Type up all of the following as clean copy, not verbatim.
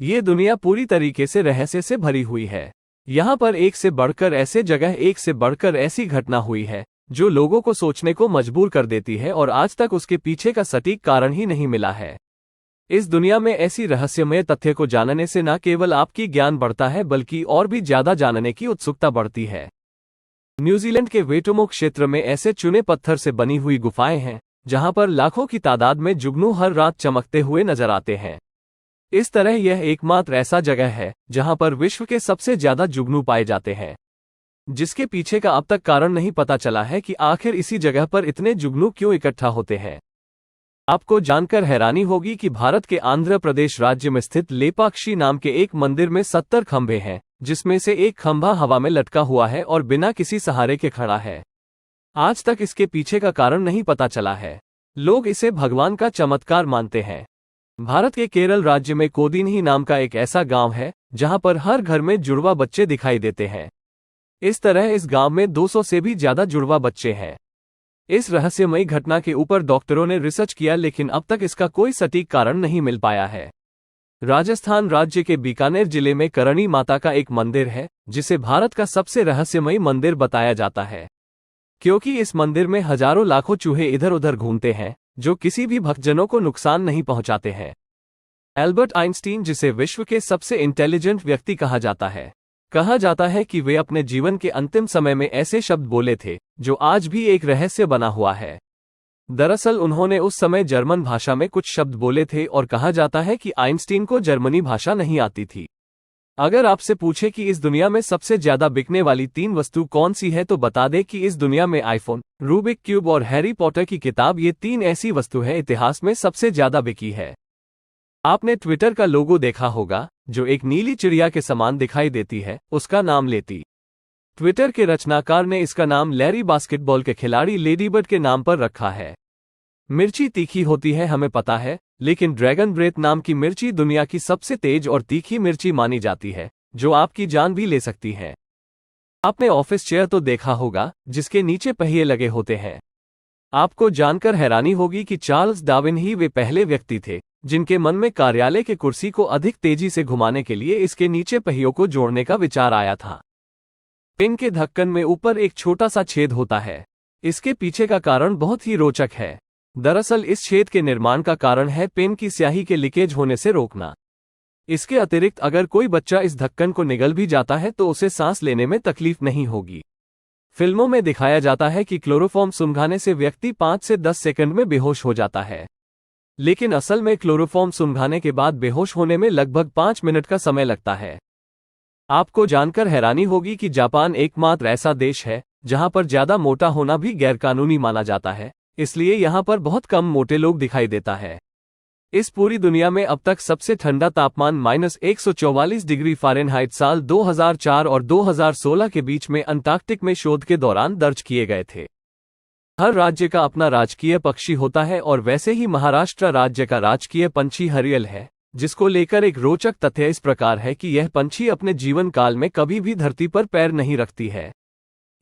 ये दुनिया पूरी तरीके से रहस्य से भरी हुई है। यहाँ पर एक से बढ़कर ऐसे जगह, एक से बढ़कर ऐसी घटना हुई है जो लोगों को सोचने को मजबूर कर देती है और आज तक उसके पीछे का सटीक कारण ही नहीं मिला है। इस दुनिया में ऐसी रहस्यमय तथ्य को जानने से न केवल आपकी ज्ञान बढ़ता है बल्कि और भी ज्यादा जानने की उत्सुकता बढ़ती है। न्यूजीलैंड के वेटोमो क्षेत्र में ऐसे चुने पत्थर से बनी हुई गुफाएं हैं जहां पर लाखों की तादाद में जुगनू हर रात चमकते हुए नजर आते हैं। इस तरह यह एकमात्र ऐसा जगह है जहां पर विश्व के सबसे ज्यादा जुगनू पाए जाते हैं, जिसके पीछे का अब तक कारण नहीं पता चला है कि आखिर इसी जगह पर इतने जुगनू क्यों इकट्ठा होते हैं। आपको जानकर हैरानी होगी कि भारत के आंध्र प्रदेश राज्य में स्थित लेपाक्षी नाम के एक मंदिर में 70 खंभे हैं, जिसमें से एक खंभा हवा में लटका हुआ है और बिना किसी सहारे के खड़ा है। आज तक इसके पीछे का कारण नहीं पता चला है। लोग इसे भगवान का चमत्कार मानते हैं। भारत के केरल राज्य में कोदीनही नाम का एक ऐसा गांव है जहां पर हर घर में जुड़वा बच्चे दिखाई देते हैं। इस तरह इस गांव में 200 से भी ज्यादा जुड़वा बच्चे हैं। इस रहस्यमयी घटना के ऊपर डॉक्टरों ने रिसर्च किया, लेकिन अब तक इसका कोई सटीक कारण नहीं मिल पाया है। राजस्थान राज्य के बीकानेर जिले में करणी माता का एक मंदिर है जिसे भारत का सबसे रहस्यमयी मंदिर बताया जाता है, क्योंकि इस मंदिर में हजारों लाखों चूहे इधर उधर घूमते हैं जो किसी भी भक्तजनों को नुकसान नहीं पहुंचाते हैं। एल्बर्ट आइंस्टीन, जिसे विश्व के सबसे इंटेलिजेंट व्यक्ति कहा जाता है कि वे अपने जीवन के अंतिम समय में ऐसे शब्द बोले थे जो आज भी एक रहस्य बना हुआ है। दरअसल उन्होंने उस समय जर्मन भाषा में कुछ शब्द बोले थे और कहा जाता है कि आइंस्टीन को जर्मनी भाषा नहीं आती थी। अगर आपसे पूछे कि इस दुनिया में सबसे ज्यादा बिकने वाली 3 वस्तु कौन सी है तो बता दें कि इस दुनिया में आईफोन, रूबिक क्यूब और हैरी पॉटर की किताब, ये 3 ऐसी वस्तु है इतिहास में सबसे ज्यादा बिकी है। आपने ट्विटर का लोगो देखा होगा जो एक नीली चिड़िया के समान दिखाई देती है, उसका नाम लेती। ट्विटर के रचनाकार ने इसका नाम लैरी बास्केटबॉल के खिलाड़ी लेडीबर्ड के नाम पर रखा है। मिर्ची तीखी होती है हमें पता है, लेकिन ड्रैगन ब्रेथ नाम की मिर्ची दुनिया की सबसे तेज और तीखी मिर्ची मानी जाती है जो आपकी जान भी ले सकती है। आपने ऑफिस चेयर तो देखा होगा जिसके नीचे पहिए लगे होते हैं। आपको जानकर हैरानी होगी कि चार्ल्स डार्विन ही वे पहले व्यक्ति थे जिनके मन में कार्यालय के कुर्सी को अधिक तेजी से घुमाने के लिए इसके नीचे पहियों को जोड़ने का विचार आया था। पेन के ढक्कन में ऊपर एक छोटा सा छेद होता है। इसके पीछे का कारण बहुत ही रोचक है। दरअसल इस छेद के निर्माण का कारण है पेन की स्याही के लीकेज होने से रोकना। इसके अतिरिक्त अगर कोई बच्चा इस ढक्कन को निगल भी जाता है तो उसे सांस लेने में तकलीफ नहीं होगी। फिल्मों में दिखाया जाता है कि क्लोरोफॉर्म सुंघाने से व्यक्ति 5 से 10 सेकंड में बेहोश हो जाता है, लेकिन असल में क्लोरोफॉर्म सुंघाने के बाद बेहोश होने में लगभग 5 मिनट का समय लगता है। आपको जानकर हैरानी होगी कि जापान एकमात्र ऐसा देश है जहां पर ज्यादा मोटा होना भी गैरकानूनी माना जाता है, इसलिए यहां पर बहुत कम मोटे लोग दिखाई देता है। इस पूरी दुनिया में अब तक सबसे ठंडा तापमान -144 डिग्री फ़ारेनहाइट साल 2004 और 2016 के बीच में अंटार्कटिक में शोध के दौरान दर्ज किए गए थे। हर राज्य का अपना राजकीय पक्षी होता है और वैसे ही महाराष्ट्र राज्य का राजकीय पंछी हरियल है, जिसको लेकर एक रोचक तथ्य इस प्रकार है कि यह पंछी अपने जीवन काल में कभी भी धरती पर पैर नहीं रखती है।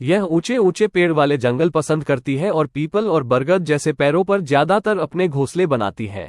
यह ऊंचे ऊंचे पेड़ वाले जंगल पसंद करती है और पीपल और बरगद जैसे पेड़ों पर ज्यादातर अपने घोंसले बनाती है।